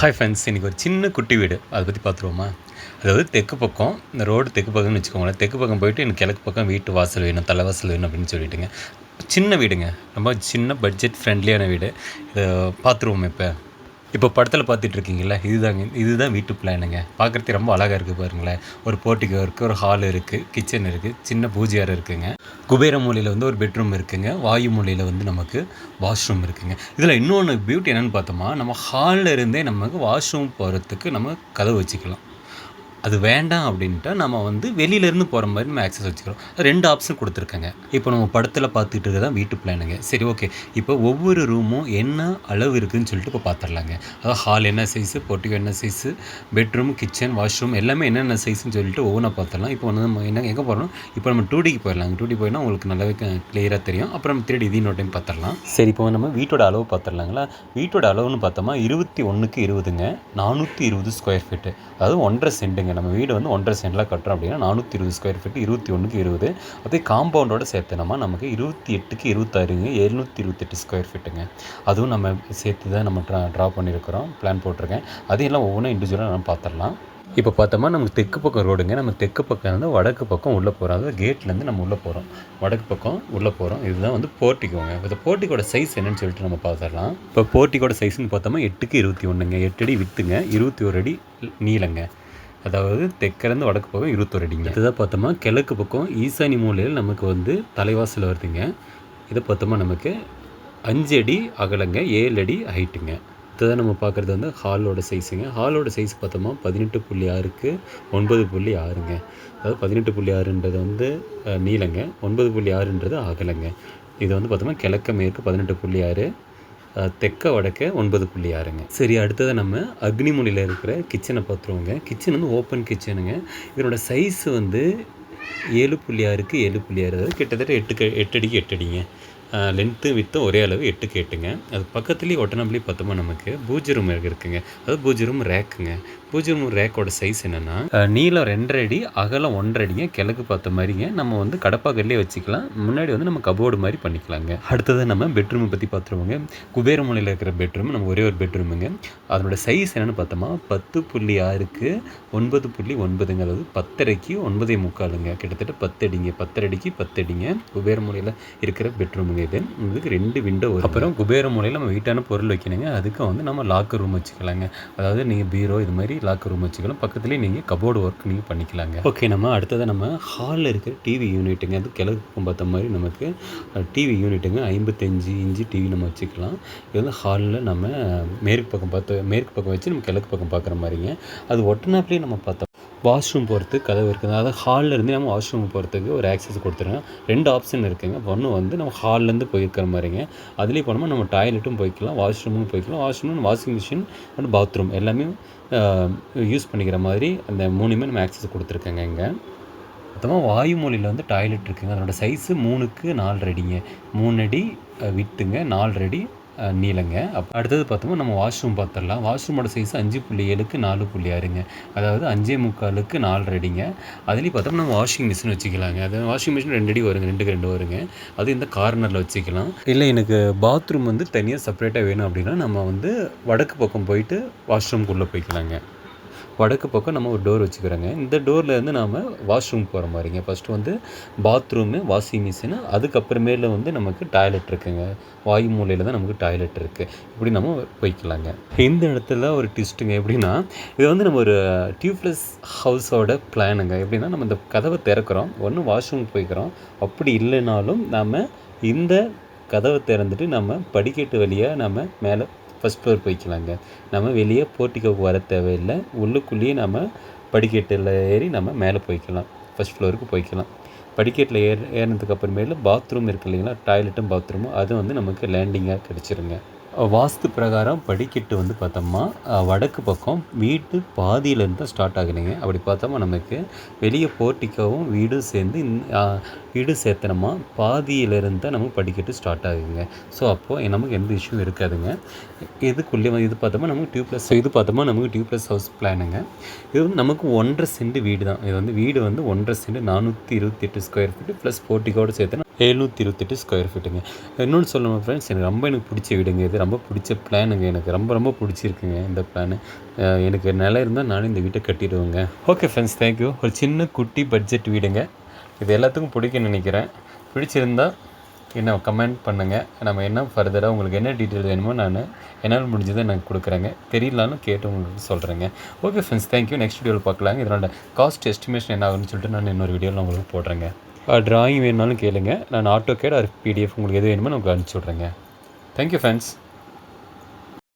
Hi friends, இன்றைக்கி ஒரு சின்ன குட்டி வீடு அதை பற்றி பார்த்துருவோமா? அதாவது தெற்கு பக்கம், இந்த ரோடு தெற்கு பக்கம்னு வச்சுக்கோங்களேன். தெற்கு பக்கம் போயிட்டு எனக்கு கிழக்கு பக்கம் வீட்டு வாசல் வேணும், தலைவாசல் வேணும் அப்படின்னு சொல்லிட்டுங்க. சின்ன வீடுங்க, ரொம்ப சின்ன பட்ஜெட் ஃப்ரெண்ட்லியான வீடு. இதை பார்த்துருவோம். இப்போ படத்தில் பார்த்துட்ருக்கீங்களா, இதுதான் வீட்டு பிளானுங்க. பார்க்குறதுக்கு ரொம்ப அழகாக இருக்குது பாருங்களேன். ஒரு போர்ட்டிகோ இருக்குது, ஒரு ஹால் இருக்குது, கிச்சன் இருக்குது, சின்ன பூஜை அறை இருக்குதுங்க. குபேர மூலையில் வந்து ஒரு பெட்ரூம் இருக்குதுங்க. வாயு மூலையில் வந்து நமக்கு வாஷ்ரூம் இருக்குதுங்க. இதில் இன்னொன்று பியூட்டி என்னென்னு பார்த்தோமா, நம்ம ஹாலில் இருந்தே நமக்கு வாஷ்ரூம் போகிறதுக்கு நம்ம கதவு வச்சுக்கலாம். அது வேண்டாம் அப்படின்ட்டா நம்ம வந்து வெளியிலேருந்து போகிற மாதிரி நம்ம ஆக்சஸ் வச்சுக்கிறோம். 2 ஆப்ஷன் கொடுத்துருக்காங்க. இப்போ நம்ம படத்தில் பார்த்துட்டு இருக்கிறதான் வீட்டு பிளானுங்க. சரி, ஓகே. இப்போ ஒவ்வொரு ரூமும் என்ன அளவு இருக்குதுன்னு சொல்லிட்டு இப்போ பார்த்துடலாங்க. அதாவது ஹால் என்ன சைஸு, போர்ட்டிகோ என்ன சைஸு, பெட்ரூம், கிச்சன், வாஷ்ரூம் எல்லாமே என்னென்ன சைஸ்ன்னு சொல்லிட்டு ஒவ்வொன்றா பார்த்துடலாம். இப்போ வந்து நம்ம எங்கே போகிறோம், இப்போ நம்ம 2Dக்கு போயிடலாங்க. 2D போயினா உங்களுக்கு நல்லாவே கிளியராக தெரியும். அப்புறம் நம்ம 3D இன்னொரு டைம் பார்த்துடலாம். சரி, இப்போ நம்ம வீட்டோட அளவு பார்த்துடலாங்களா. வீட்டோட அளவுன்னு பார்த்தோமா 21க்கு 20ங்க, 420 ஸ்கொயர் ஃபீட்டு. அதாவது 1.5 சென்ட்டுங்க. நம்ம வீடு வந்து 1.5 சென்டில் கட்டுறோம் அப்படின்னா 420 ஸ்கொயர் ஃபீட், 21க்கு 20. அதே காம்பவுண்டோட சேர்த்துனோமா நமக்கு 28க்கு 26ங்க, 728 ஸ்கொயர் ஃபீட்டுங்க. அதுவும் நம்ம சேர்த்து தான் நம்ம ட்ரா பண்ணியிருக்கிறோம், பிளான் போட்டிருக்கேன். அதையெல்லாம் ஒவ்வொன்றும் இண்டிவிஜுவலாக நம்ம பார்த்துடலாம். இப்போ பார்த்தோமா நமக்கு தெற்கு பக்கம் ரோடுங்க. நம்ம தெற்கு பக்கம் வந்து வடக்கு பக்கம் உள்ளே போகிறோம். அதாவது கேட்லேருந்து நம்ம உள்ளே போகிறோம், வடக்கு பக்கம் உள்ளே போகிறோம். இதுதான் வந்து போர்ட்டிக்கோங்க. இப்போ போர்ட்டிக்கோட சைஸ் என்னன்னு சொல்லிட்டு நம்ம பார்த்துடலாம். இப்போ போர்ட்டிக்கோட சைஸ்ன்னு பார்த்தோமா 8க்கு 21ங்க, 8 அடி வித்துங்க, 21 அடி நீளங்க. அதாவது தெற்கிலேருந்து வடக்கு பக்கம் 21 அடிங்க. இதுதான் பார்த்தோமா கிழக்கு பக்கம் ஈசானி மூலையில் நமக்கு வந்து தலைவாசல் வருதுங்க. இதை பார்த்தோமா நமக்கு 5 அடி அகலங்க, 7 அடி ஹைட்டுங்க. இதுதான் நம்ம பார்க்குறது வந்து ஹாலோட சைஸுங்க. ஹாலோட சைஸ் பார்த்தோமா 18.6க்கு 9.6ங்க. அதாவது 18.6ன்றது வந்து நீளங்க, 9.6ன்றது அகலங்க. இது வந்து பார்த்தோமா கிழக்கு மேற்கு 18.6, தெற்க வடக்க 9.6ங்க. சரி, அடுத்தது நம்ம அக்னிமூலையில் இருக்கிற கிச்சனை பார்த்துருவோங்க. கிச்சன் வந்து ஓப்பன் கிச்சனுங்க. இதனோட சைஸ் வந்து 7.6க்கு 7.6, அதாவது கிட்டத்தட்ட 8 அடிக்கு 8 அடிங்க. லென்த்து வித்தும் ஒரே அளவு 8க்கு 8ங்க. அது பக்கத்துலேயே ஒட்டனபிளி பார்த்தோமா நமக்கு பூஜை ரூம் இருக்குங்க. அதாவது பூஜை ரூம் ரேக்குங்க. பூஜை ரூம் ரேக்கோட சைஸ் என்னென்னா நீளம் 2.5 அடி, அகலம் 1.5 அடிங்க. கிழக்கு பார்த்த மாதிரிங்க. நம்ம வந்து கடப்பாக்கல்லே வச்சுக்கலாம். முன்னாடி வந்து நம்ம கபோர்டு மாதிரி பண்ணிக்கலாங்க. அடுத்தது நம்ம பெட்ரூமை பற்றி பார்த்துருவோங்க. குபேர மூலையில் இருக்கிற பெட்ரூம் நம்ம ஒரே ஒரு பெட்ரூமுங்க. அதனோட சைஸ் என்னென்னு பார்த்தோமா 10.6க்கு 9.9ங்க. அதாவது 10.5க்கு 9.75ங்க. கிட்டத்தட்ட 10 அடிங்க. 10 அடிக்கு 10 அடிங்க. குபேர மூலையில் இருக்கிற பெட்ரூமுங்க. இதுக்கு 2 விண்டோ வரும். அப்புறம் குபேர மூலையில் நம்ம வீட்டான பொருள் வைக்கணுங்க. அதுக்கு வந்து நம்ம லாக்கர் ரூம் வச்சுக்கலாங்க. அதாவது நீங்கள் பீரோ இது மாதிரி லாக்கர் ரூம் வச்சுக்கலாம். பக்கத்துலேயே நீங்கள் கபோர்டு ஒர்க் நீங்கள் பண்ணிக்கலாங்க. ஓகே, நம்ம அடுத்தது நம்ம ஹாலில் இருக்கிற டிவி யூனிட்டுங்க. அது கிழக்கு பக்கம் பார்த்த மாதிரி நமக்கு டிவி யூனிட்டுங்க. 55 இன்ச்சு டிவி நம்ம வச்சுக்கலாம். இது வந்து ஹாலில் நம்ம மேற்கு பக்கம் வச்சு நம்ம கிழக்கு பக்கம் பார்க்குற மாதிரிங்க. அது ஒட்டினாப்லேயே நம்ம பார்த்தோம் வாஷ்ரூம் போகிறதுக்கு கதவு இருக்குது. அதாவது ஹாலில் இருந்து நம்ம வாஷ்ரூம் போகிறதுக்கு ஒரு ஆக்சஸ் கொடுத்துருங்க. 2 ஆப்ஷன் இருக்குதுங்க. ஒன்று வந்து நம்ம ஹால்லேருந்து போயிருக்கிற மாதிரிங்க. அதுலேயே போனோம்னா நம்ம டாய்லெட்டும் போய்க்கலாம், வாஷ்ரூமும் போய்க்கலாம். Washroom, washing machine and bathroom எல்லாமே யூஸ் பண்ணிக்கிற மாதிரி அந்த 3மே நம்ம ஆக்சஸ் கொடுத்துருக்கேங்க. இங்கே மொத்தமாக வாயு மூலையில் வந்து டாய்லெட் இருக்குதுங்க. அதனோட சைஸு 3க்கு 4 அடிங்க. 3 அடி வித்துங்க, 4 அடி நீளங்க. அடுத்தது பார்த்தோம்னா நம்ம வாஷ்ரூம் பார்த்துடலாம். வாஷ்ரூமோட சைஸ் 5.7க்கு 4.6ங்க. அதாவது 5.75க்கு 4 அடிங்க. அதுலேயும் பார்த்தோம்னா நம்ம வாஷிங் மிஷின் வச்சுக்கலாங்க. அது வாஷிங் மிஷின் 2 அடி வருங்க, 2க்கு 2 வருங்க. அது இந்த கார்னரில் வச்சுக்கலாம். இல்லை எனக்கு பாத்ரூம் வந்து தனியாக செப்பரேட்டாக வேணும் அப்படின்னா நம்ம வந்து வடக்கு பக்கம் போயிட்டு வாஷ்ரூம்குள்ளே போய்க்கலாங்க. வடக்கு பக்கம் நம்ம ஒரு டோர் வச்சுக்கிறோங்க. இந்த டோர்லேருந்து நாம் வாஷ்ரூம் போகிற மாதிரிங்க. ஃபஸ்ட்டு வந்து பாத்ரூமு, வாஷிங் மிஷினு, அதுக்கப்புறமேல வந்து நமக்கு டாய்லெட் இருக்குதுங்க. வாயு மூலையில் தான் நமக்கு டாய்லெட் இருக்குது. இப்படி நம்ம போய்க்கலாங்க. இந்த இடத்துல ஒரு ட்விஸ்ட்டுங்க. எப்படின்னா இது வந்து நம்ம ஒரு டியூப்லெஸ் ஹவுஸோட பிளானுங்க. எப்படின்னா நம்ம இந்த கதவை திறக்கிறோம், ஒன்று வாஷ்ரூம் போய்க்கிறோம். அப்படி இல்லைனாலும் நாம் இந்த கதவை திறந்துட்டு நம்ம படிக்கட்டு வழியாக நம்ம மேலே ஃபஸ்ட் ஃப்ளோர் போய்க்கலாங்க. நம்ம வெளியே போர்ட்டிகோவுக்கு வர தேவையில்லை. உள்ளுக்குள்ளேயே நம்ம படிக்கட்டில் ஏறி நம்ம மேலே போய்க்கலாம், ஃபஸ்ட் ஃப்ளோருக்கு போய்க்கலாம். படிக்கட்டில் ஏறினதுக்கு அப்புறமேல பாத்ரூம் இருக்குது இல்லைங்களா, டாய்லெட்டும் பாத்ரூமும், அது வந்து நமக்கு லேண்டிங்காக கிடச்சிருங்க. வாஸ்து பிரகாரம் படிக்கட்டு வந்து பார்த்தோம்னா வடக்கு பக்கம் வீட்டு பாதியிலேருந்து தான் ஸ்டார்ட் ஆகுதுங்க. அப்படி பார்த்தோம்னா நமக்கு வெளியே போர்ட்டிக்கோவும் வீடும் சேர்ந்து வீடு சேர்த்தனமா பாதியிலேருந்து தான் நமக்கு படிக்கட்டு ஸ்டார்ட் ஆகுங்க. ஸோ அப்போது நமக்கு எந்த இஷ்யூ இருக்காதுங்க. இதுக்குள்ளே இது பார்த்தோம்னா நமக்கு டியூப்ளஸ் ஹவுஸ் பிளானுங்க. இது வந்து நமக்கு 1.5 சென்ட் வீடு தான். இது வந்து வீடு வந்து 1.5 சென்ட், 428 ஸ்கொயர் ஃபீட்டு ப்ளஸ் போர்ட்டிக்கோடு சேர்த்துனா 728 ஸ்கொயர் ஃபீட்டுங்க. இன்னொன்று சொல்லணும் ஃப்ரெண்ட்ஸ், எனக்கு பிடிச்ச வீடுங்க இது. ரொம்ப பிடிச்ச பிளானுங்க. எனக்கு ரொம்ப ரொம்ப பிடிச்சிருக்குங்க இந்த பிளானு. எனக்கு நிலம் இருந்தால் நானும் இந்த வீட்டை கட்டிடுவேங்க. Okay friends, thank you. ஒரு சின்ன குட்டி பட்ஜெட் வீடுங்க. இது எல்லாத்துக்கும் பிடிக்கும்னு நினைக்கிறேன். பிடிச்சிருந்தா என்ன கமெண்ட் பண்ணுங்கள். நம்ம என்ன ஃபர்தராக உங்களுக்கு என்ன டீட்டெயில் வேணுமோ என்னால் முடிஞ்சதை நான் கொடுக்குறேங்க. தெரியலனாலும் கேட்டு உங்களுக்கு சொல்கிறேங்க. Okay friends, thank you. நெக்ஸ்ட் வீடியோவில் பார்க்கலாங்க. இதனோட காஸ்ட் எஸ்டிமேஷன் என்ன ஆகுன்னு சொல்லிட்டு நான் இன்னொரு வீடியோவில் உங்களுக்கு போடுறேங்க. ட்ராயிங் வேணுனாலும் கேளுங்க. நான் ஆட்டோகேட் ஆர் PDF உங்களுக்கு எது வேணுமோ நான் உங்களுக்கு அனுப்பிச்சி விட்றேங்க. Thank you friends.